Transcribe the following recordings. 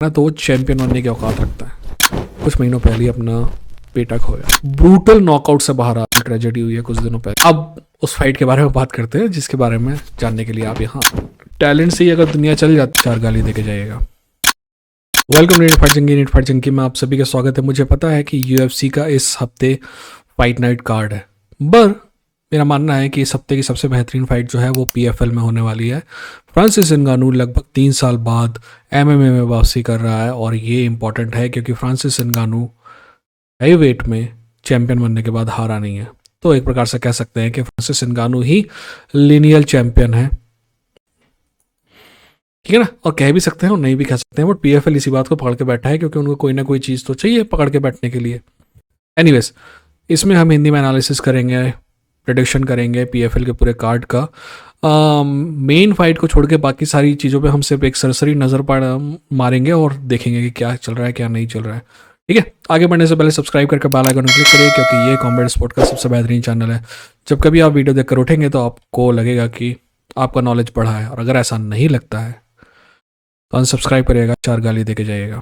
ना तो वो चैंपियन बनने की औकात रखता है। कुछ महीनों पहले ही अपना बेटा खोया, ब्रूटल नॉकआउट से बाहर आ, ट्रेजेडी हुई है कुछ दिनों पहले। अब उस फाइट के बारे में बात करते हैं जिसके बारे में जानने के लिए आप यहाँ टैलेंट से ही अगर दुनिया चल जाती 4 गाली देके जाइएगा। वेलकम नीट फाइट जंकी में आप सभी का स्वागत है। मुझे पता है कि यूएफसी का इस हफ्ते फाइट नाइट कार्ड है, पर मेरा मानना है कि इस हफ्ते की सबसे बेहतरीन फाइट जो है वो पीएफएल में होने वाली है। फ्रांसिस नगानू लगभग 3 साल बाद एमएमए में वापसी कर रहा है और ये इंपॉर्टेंट है क्योंकि फ्रांसिस नगानू हाई वेट में चैंपियन बनने के बाद हारा नहीं है। तो एक प्रकार से कह सकते हैं कि फ्रांसिस नगानू ही लिनियल चैंपियन है, ठीक है ना। और कह भी सकते हैं और नहीं भी कह सकते हैं, बट पीएफएल इसी बात को पकड़ के बैठा है क्योंकि उनको कोई ना कोई चीज़ तो चाहिए पकड़ के बैठने के लिए। एनीवेज, इसमें हम हिंदी में एनालिसिस करेंगे, प्रेडिक्शन करेंगे पीएफएल के पूरे कार्ड का। मेन फाइट को छोड़ के बाकी सारी चीज़ों पे हम सिर्फ एक सरसरी नज़र मारेंगे और देखेंगे कि क्या चल रहा है क्या नहीं चल रहा है, ठीक है। आगे बढ़ने से पहले सब्सक्राइब करके बेल आइकन क्लिक करिए क्योंकि ये कॉम्बैट स्पोर्ट का सबसे बेहतरीन चैनल है। जब कभी आप वीडियो देखकर उठेंगे तो आपको लगेगा कि आपका नॉलेज बढ़ा है, और अगर ऐसा नहीं लगता है तो अनसब्सक्राइब करिएगा, 4 गाली देके जाइएगा।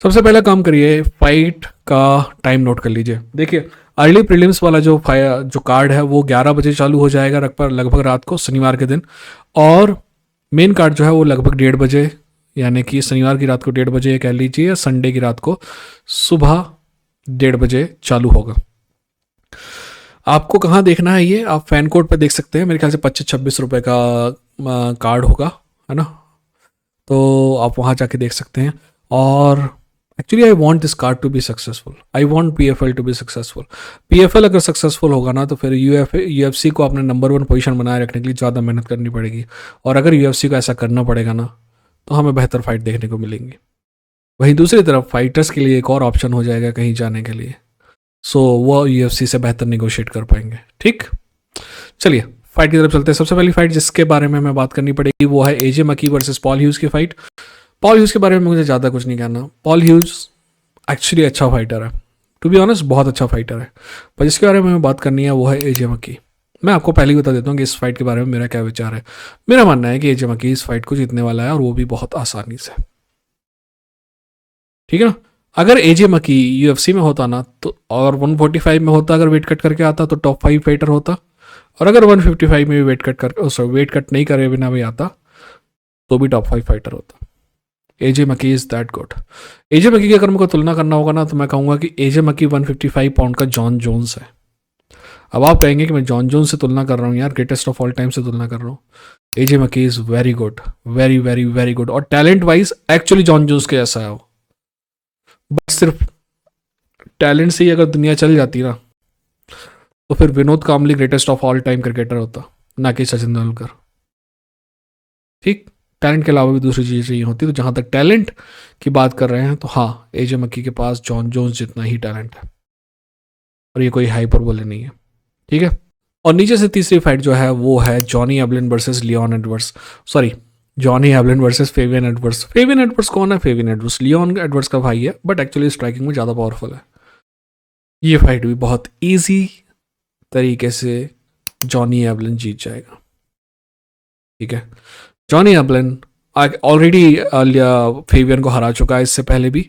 सबसे पहला काम करिए, फाइट का टाइम नोट कर लीजिए। देखिए, अर्ली प्रीलिम्स वाला जो कार्ड है वो 11 बजे चालू हो जाएगा लगभग रात को, शनिवार के दिन। और मेन कार्ड जो है वो लगभग 1:30 बजे, यानी कि शनिवार की रात को 1:30 बजे कह लीजिए, या संडे की रात को सुबह 1:30 बजे चालू होगा। आपको कहाँ देखना है ये आप फैन कोड पे देख सकते हैं। मेरे ख्याल से 25-26 रुपये का कार्ड होगा, है ना। तो आप वहाँ जाके देख सकते हैं। और actually I want this card to be successful, I want PFL to be successful. PFL अगर सक्सेसफुल होगा ना तो फिर यूएफसी को अपने नंबर 1 पोजीशन बनाए रखने के लिए ज़्यादा मेहनत करनी पड़ेगी। और अगर यूएफसी को ऐसा करना पड़ेगा ना तो हमें बेहतर फाइट देखने को मिलेंगी। वहीं दूसरी तरफ फाइटर्स के लिए एक और ऑप्शन हो जाएगा कहीं जाने के लिए, सो वो यूएफसी से बेहतर निगोशिएट कर पाएंगे, ठीक। चलिए फाइट की तरफ चलते हैं। सबसे पहली फाइट जिसके बारे में हमें बात करनी पड़ेगी वो है एजे मकी वर्सेस पॉल ह्यूज की फाइट। पॉल ह्यूज के बारे में मुझे ज़्यादा कुछ नहीं कहना। पॉल ह्यूज एक्चुअली अच्छा फाइटर है, टू बी ऑनेस्ट बहुत अच्छा फाइटर है, पर जिसके बारे में हमें बात करनी है वो है एजे मकी। मैं आपको पहले ही बता देता हूँ कि इस फाइट के बारे में मेरा क्या विचार है। मेरा मानना है कि एजे मकी इस फाइट को जीतने वाला है और वो भी बहुत आसानी से, ठीक है ना। अगर एजे मकी यूएफसी में होता ना तो, और 145 में होता, अगर वेट कट करके आता तो टॉप 5 फाइटर होता। और अगर 155 में भी वेट कट नहीं करे बिना भी आता तो भी टॉप 5 फाइटर होता। एजे मकी इज दैट गुड। एजे मकी की अगर मेरे को तुलना करना होगा ना तो मैं कहूँगा कि एजे मकी 155 पाउंड का जॉन जोन्स है। अब आप कहेंगे कि मैं जॉन जोन्स से तुलना कर रहा हूँ यार, ग्रेटेस्ट ऑफ ऑल टाइम से तुलना कर रहा हूँ। AJ McKee is very good, very very very good, और talent wise actually Jon Jones के जैसा है वो। बस सिर्फ टैलेंट से ही अगर दुनिया चल जाती ना तो फिर Vinod Kambli greatest of all time cricketer होता, ना कि सचिन तेंदुलकर, ठीक। टैलेंट के अलावा भी दूसरी चीज़ें चाहिए होती। तो जहाँ तक टैलेंट की बात कर रहे हैं तो हाँ, एजे मक्की के पास जॉन जोन्स जितना ही टैलेंट है, और ये कोई हाइपरबोले नहीं है, ठीक है। और नीचे से तीसरी फाइट जो है वो है Johnny Eblen versus Leon Edwards, sorry Johnny Eblen versus Fabian Edwards. Fabian Edwards कौन है? फेवियन एडवर्ड्स लियोन एडवर्ड्स का भाई है, बट एक्चुअली स्ट्राइकिंग में ज़्यादा पावरफुल है। ये फाइट भी बहुत ईजी तरीके से जॉनी एवलिन जीत जाएगा, ठीक है। जॉनी एवलिन ऑलरेडी फेवियन को हरा चुका है इससे पहले भी,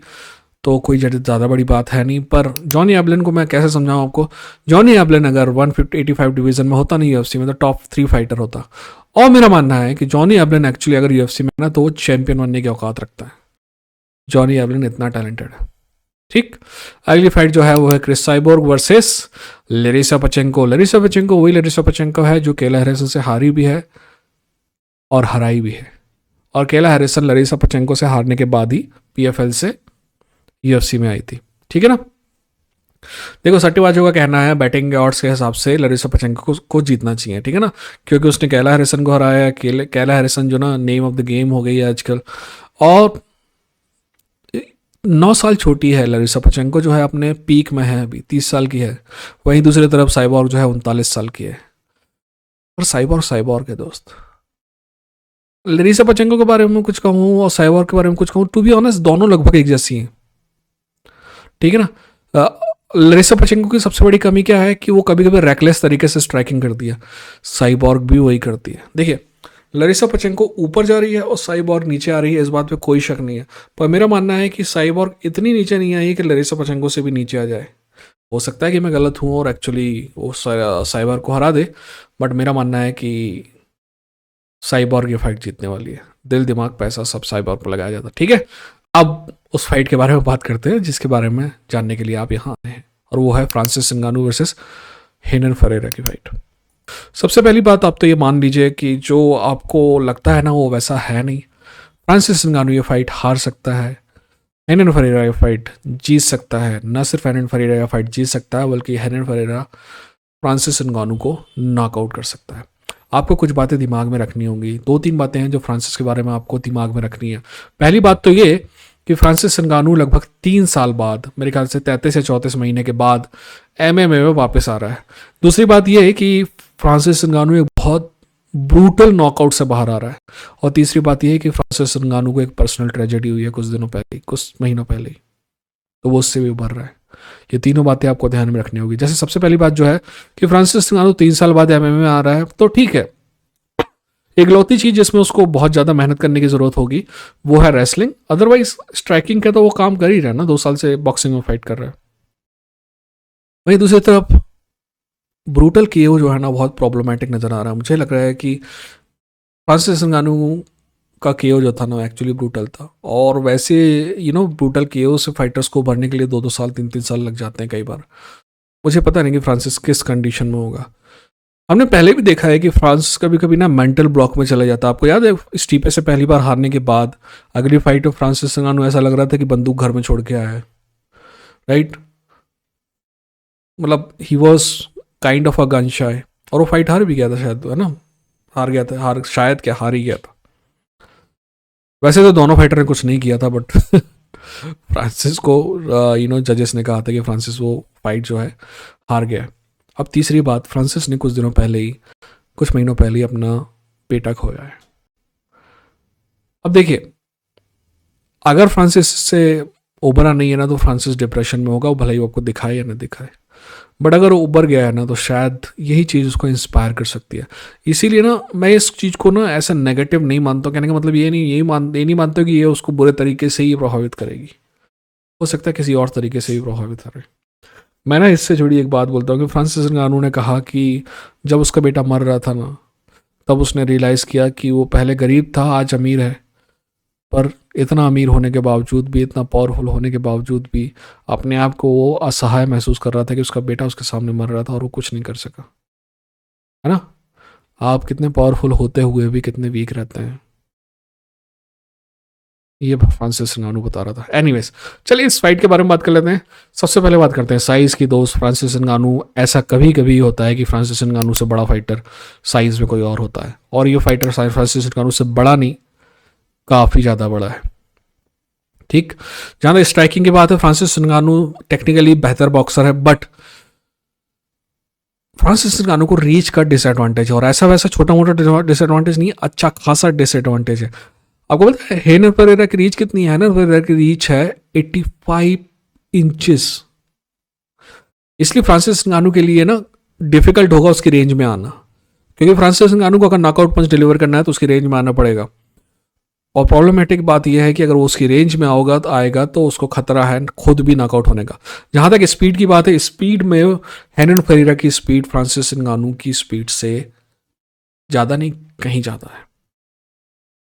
तो कोई ज़्यादा बड़ी बात है नहीं। पर जॉनी एवलिन को मैं कैसे समझाऊं आपको, जॉनी एवलिन अगर 185 डिवीज़न में होता नहीं यूएफसी में तो टॉप 3 फाइटर होता। और मेरा मानना है कि जॉनी एवलिन एक्चुअली अगर यूएफसी में ना तो वो चैंपियन बनने की औकात रखता है। जॉनी एवलिन इतना टैलेंटेड है, ठीक। अगली फाइट जो है वो है Cris Cyborg versus Larissa Pacheco. Larissa Pacheco वही लरिसा पचेंको है जो केला हैरिसन से हारी भी है और हराई भी है। और केला हैरिसन लरिसा पचेंको से हारने के बाद ही पीएफएल से यूएफसी में आई थी, ठीक है ना। देखो सट्टेबाजों का कहना है बैटिंग ऑड्स के हिसाब से लरिसा पचेंको को जीतना चाहिए, ठीक है ना, क्योंकि उसने केला हैरिसन को हराया। केला हैरिसन जो ना नेम ऑफ द गेम हो गई है आजकल, और 9 साल छोटी है लरिसा पचेंको जो है, अपने पीक में है, अभी 30 साल की है। वहीं दूसरी तरफ साइबोर्ग जो है 39 साल की है। और साइबोर्ग है दोस्त। लरिसा पचेंको के बारे में कुछ कहूँ और साइबोर्ग के बारे में कुछ कहूँ, टू बी ऑनेस्ट दोनों लगभग एक जैसी हैं, ठीक है ना। लरिसा पचेंको की सबसे बड़ी कमी क्या है कि वो कभी कभी रैकलेस तरीके से स्ट्राइकिंग करती है, साइबोर्ग भी वही करती है। देखिए लरिसा पचेंको ऊपर जा रही है और साइबॉर्ग नीचे आ रही है, इस बात पे कोई शक नहीं है। पर मेरा मानना है कि साइबॉर्ग इतनी नीचे नहीं आई है कि लरिसा पचेंको से भी नीचे आ जाए। हो सकता है कि मैं गलत हूँ और एक्चुअली वो साइबॉर्ग को हरा दे, बट मेरा मानना है कि साइबॉर्ग ये फाइट जीतने वाली है। दिल दिमाग पैसा सब साइबॉर्ग पर लगाया जाता है। ठीक है, अब उस फाइट के बारे में बात करते हैं जिसके बारे में जानने के लिए आप यहाँ आए हैं, और वो है फ्रांसिस नगानू वर्सेस हेनन फरेरा की फाइट। सबसे पहली बात आप तो ये मान लीजिए कि जो आपको लगता है ना वो वैसा है नहीं। फ्रांसिस नगानू ये फाइट हार सकता है, हेनन फरेरा ये फाइट जीत सकता है। न सिर्फ हेनन फरेरा ये फाइट जीत सकता है, बल्कि हेनन फरेरा फ्रांसिस नगानू को नॉकआउट कर सकता है। आपको कुछ बातें दिमाग में रखनी होंगी। 2-3 बातें हैं जो फ्रांसिस के बारे में आपको दिमाग में रखनी है। पहली बात तो ये कि फ्रांसिस नगानू लगभग 3 साल बाद, मेरे ख्याल से 33 या 34 महीने के बाद एमएमए में वापस आ रहा है। दूसरी बात यह है कि फ्रांसिस नगानू एक बहुत ब्रूटल नॉकआउट से बाहर आ रहा है। और तीसरी बात यह है कि फ्रांसिस नगानू को एक पर्सनल ट्रेजेडी हुई है कुछ दिनों पहले, कुछ महीनों पहले ही, तो वो उससे भी उभर रहा है। ये तीनों बातें आपको ध्यान में रखनी होगी। जैसे सबसे पहली बात जो है कि फ्रांसिस नगानू 3 साल बाद एमएमए में आ रहा है, तो ठीक है, इकलौती चीज जिसमें उसको बहुत ज्यादा मेहनत करने की जरूरत होगी वो है रेसलिंग। अदरवाइज स्ट्राइकिंग का तो वो काम कर ही रहा है ना, 2 साल से बॉक्सिंग में फाइट कर रहा है। वहीं दूसरी तरफ ब्रूटल केओ जो है ना बहुत प्रॉब्लमेटिक नजर आ रहा है। मुझे लग रहा है कि फ्रांसिस नगानू का केओ जो था ना एक्चुअली ब्रूटल था, और वैसे ब्रूटल केओ से फाइटर्स को उभरने के लिए 2-2 साल 3-3 साल लग जाते हैं कई बार। मुझे पता नहीं कि फ्रांसिस किस कंडीशन में होगा। हमने पहले भी देखा है कि फ्रांस कभी कभी ना मेंटल ब्लॉक में चला जाता है। आपको याद है स्टीपे से पहली बार हारने के बाद अगली फाइट में फ्रांसिस नगानू ऐसा लग रहा था कि बंदूक घर में छोड़ के आया है, राइट? मतलब he was kind of a gun shy, और वो फाइट हार भी गया था शायद, है ना? हार गया था, शायद क्या हार ही गया था। वैसे तो दोनों फाइटर ने कुछ नहीं किया था, बट फ्रांसिस को जजेस ने कहा था कि फ्रांसिस वो फाइट जो है हार गया। अब तीसरी बात, फ्रांसिस ने कुछ महीनों पहले ही अपना बेटा खोया है। अब देखिए, अगर फ्रांसिस से उबरा नहीं है ना तो फ्रांसिस डिप्रेशन में होगा, वो भले ही आपको दिखाए या ना दिखाए। बट अगर वो उबर गया है ना तो शायद यही चीज़ उसको इंस्पायर कर सकती है। इसीलिए ना मैं इस चीज़ को ना ऐसा नेगेटिव नहीं मानता। कहने का मतलब ये नहीं मानता कि ये उसको बुरे तरीके से ही प्रभावित करेगी। हो सकता है किसी और तरीके से ही प्रभावित करे। मैं ना इससे जुड़ी एक बात बोलता हूँ कि फ्रांसिस नगानू ने कहा कि जब उसका बेटा मर रहा था ना, तब उसने रियलाइज़ किया कि वो पहले गरीब था, आज अमीर है। पर इतना अमीर होने के बावजूद भी, इतना पावरफुल होने के बावजूद भी अपने आप को वो असहाय महसूस कर रहा था कि उसका बेटा उसके सामने मर रहा था और वो कुछ नहीं कर सका, है ना? आप कितने पावरफुल होते हुए भी कितने वीक रहते हैं, ये फ्रांसिस नगानू बता रहा था। एनीवेज, चलिए इस फाइट के बारे में बात कर लेते हैं। सबसे पहले बात करते हैं साइज़ की। दोस्त, फ्रांसिस नगानू, ऐसा कभी कभी होता है कि फ्रांसिस नगानू से बड़ा फाइटर साइज़ में कोई और होता है, और ये फाइटर फ्रांसिस नगानू से बड़ा नहीं, काफ़ी ज़्यादा बड़ा है। ठीक, जहां तक स्ट्राइकिंग की बात है, फ्रांसिस नगानू टेक्निकली बेहतर बॉक्सर है, बट फ्रांसिस नगानू को रीच का डिसएडवांटेज है, और ऐसा वैसा छोटा मोटा डिसएडवांटेज नहीं, अच्छा खासा डिसएडवांटेज है। आपको पता है हेनर परेरा की रीच कितनी है? हेनर परेरा की रीच है 85 इंचेस। इसलिए फ्रांसिस नगानू के लिए ना डिफिकल्ट होगा उसकी रेंज में आना, क्योंकि फ्रांसिस नगानू को अगर नॉकआउट पंच डिलीवर करना है तो उसकी रेंज में आना पड़ेगा। और प्रॉब्लमेटिक बात यह है कि अगर वो उसकी रेंज में आएगा तो उसको खतरा है खुद भी नॉकआउट होने का। जहां तक स्पीड की बात है, स्पीड में हेनन फरेरा की स्पीड फ्रांसिस नगानू की स्पीड से ज़्यादा नहीं, कहीं ज़्यादा है।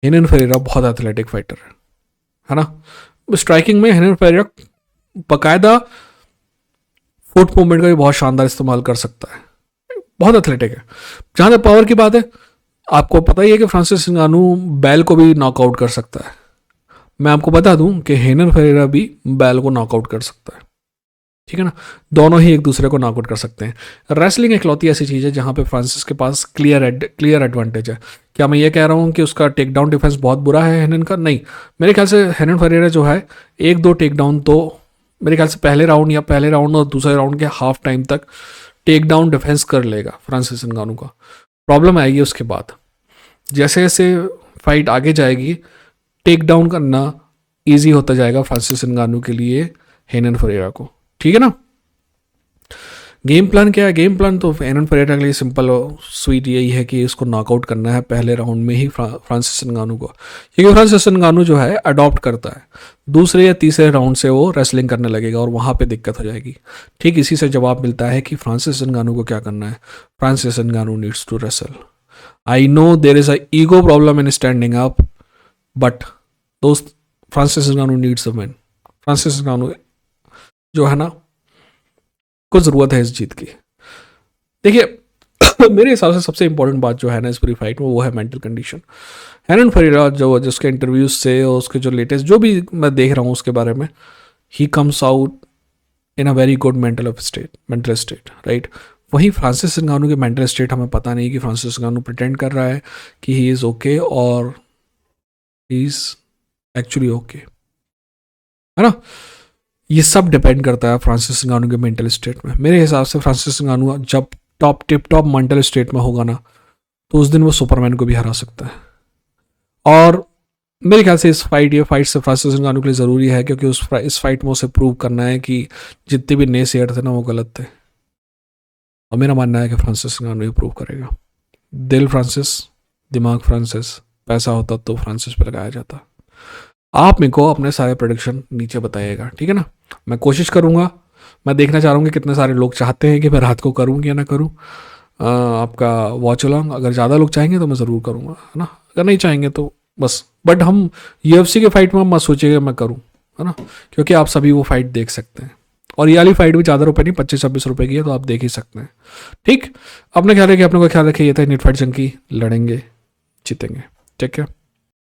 हेनन फरेरा बहुत एथलेटिक फाइटर है ना? स्ट्राइकिंग में हेनन फरेरा बाकायदा फुट मूवमेंट का भी बहुत शानदार इस्तेमाल कर सकता है, बहुत एथलेटिक है। जहां तक पावर की बात है, आपको पता ही है कि फ्रांसिस नगानू बैल को भी नॉकआउट कर सकता है। मैं आपको बता दूं कि हेनन फरेरा भी बैल को नॉकआउट कर सकता है, ठीक है ना? दोनों ही एक दूसरे को नॉकआउट कर सकते हैं। रेसलिंग इकलौती ऐसी चीज़ है जहां पे फ्रांसिस के पास क्लियर एडवांटेज है। क्या मैं ये कह रहा हूं कि उसका टेक डाउन डिफेंस बहुत बुरा है हेनन का? नहीं, मेरे ख्याल से हेनन फरेरा जो है 1-2 टेक डाउन तो मेरे ख्याल से पहले राउंड और दूसरे राउंड के हाफ टाइम तक टेक डाउन डिफेंस कर लेगा फ्रांसिस नगानू का। प्रॉब्लम आएगी उसके बाद, जैसे जैसे फाइट आगे जाएगी टेक डाउन करना इजी होता जाएगा फ्रांसिस नगानू के लिए हेनन फरेरा को, ठीक है ना? गेम प्लान क्या है? गेम प्लान तो एरन परेरा के लिए सिंपल और स्वीट यही है कि इसको नॉकआउट करना है पहले राउंड में ही फ्रांसिस नगानू को, क्योंकि फ्रांसिस नगानू जो है अडॉप्ट करता है, दूसरे या तीसरे राउंड से वो रेसलिंग करने लगेगा और वहाँ पे दिक्कत हो जाएगी। ठीक इसी से जवाब मिलता है कि फ्रांसिस नगानू को क्या करना है। Francis Ngannou needs to wrestle. I know there is a ego problem in standing up, but दोस्त Francis Ngannou needs a win. Francis Ngannou जो है ना, को ज़रूरत है इस जीत की। देखिए मेरे हिसाब से सबसे इंपॉर्टेंट बात जो है ना इस पूरी फाइट में, वो है मेंटल कंडीशन। एरन परेरा जो जिसके इंटरव्यूज से और उसके जो लेटेस्ट जो भी मैं देख रहा हूँ उसके बारे में, he comes out in a very good mental state, right. वहीं फ्रांसिस नगानू के मेंटल स्टेट हमें पता नहीं कि फ्रांसिस नगानू प्रिटेंड कर रहा है कि ही इज़ ओके और ही इज़ एक्चुअली ओके, है ना। ये सब डिपेंड करता है फ्रांसिस नगानू के मेंटल स्टेट में। मेरे हिसाब से फ्रांसिस नगानू जब टिप टॉप मेंटल स्टेट में होगा ना, तो उस दिन वो सुपरमैन को भी हरा सकता है। और मेरे ख्याल से ये फाइट से फ्रांसिस नगानू के लिए ज़रूरी है, क्योंकि इस फाइट में उसे प्रूव करना है कि जितने भी नए शेयर थे ना वो गलत थे। और मेरा मानना है कि फ्रांसिस नगानू ये प्रूव करेगा। दिल फ्रांसिस, दिमाग फ्रांसिस, पैसा होता तो फ्रांसिस पे लगाया जाता। आप मेरे को अपने सारे प्रोडिक्शन नीचे बताइएगा, ठीक है ना। मैं कोशिश करूँगा, मैं देखना चाह रहा हूँ कि कितने सारे लोग चाहते हैं कि मैं रात को करूँ या ना करूँ आपका वॉच अलॉन्ग। अगर ज़्यादा लोग चाहेंगे तो मैं ज़रूर करूँगा, है ना। अगर नहीं चाहेंगे तो बस। बट हम UFC के फाइट में मत सोचिएगा मैं करूँ, है ना, क्योंकि आप सभी वो फाइट देख सकते हैं। और ये वाली फाइट भी ज़्यादा रुपये नहीं, 25-26 रुपये की है, तो आप देख ही सकते हैं। ठीक, अपने ख्याल रखिए, अपने को ख्याल रखिए। ये था नीट फाइट जंकी, लड़ेंगे जीतेंगे। ठीक है।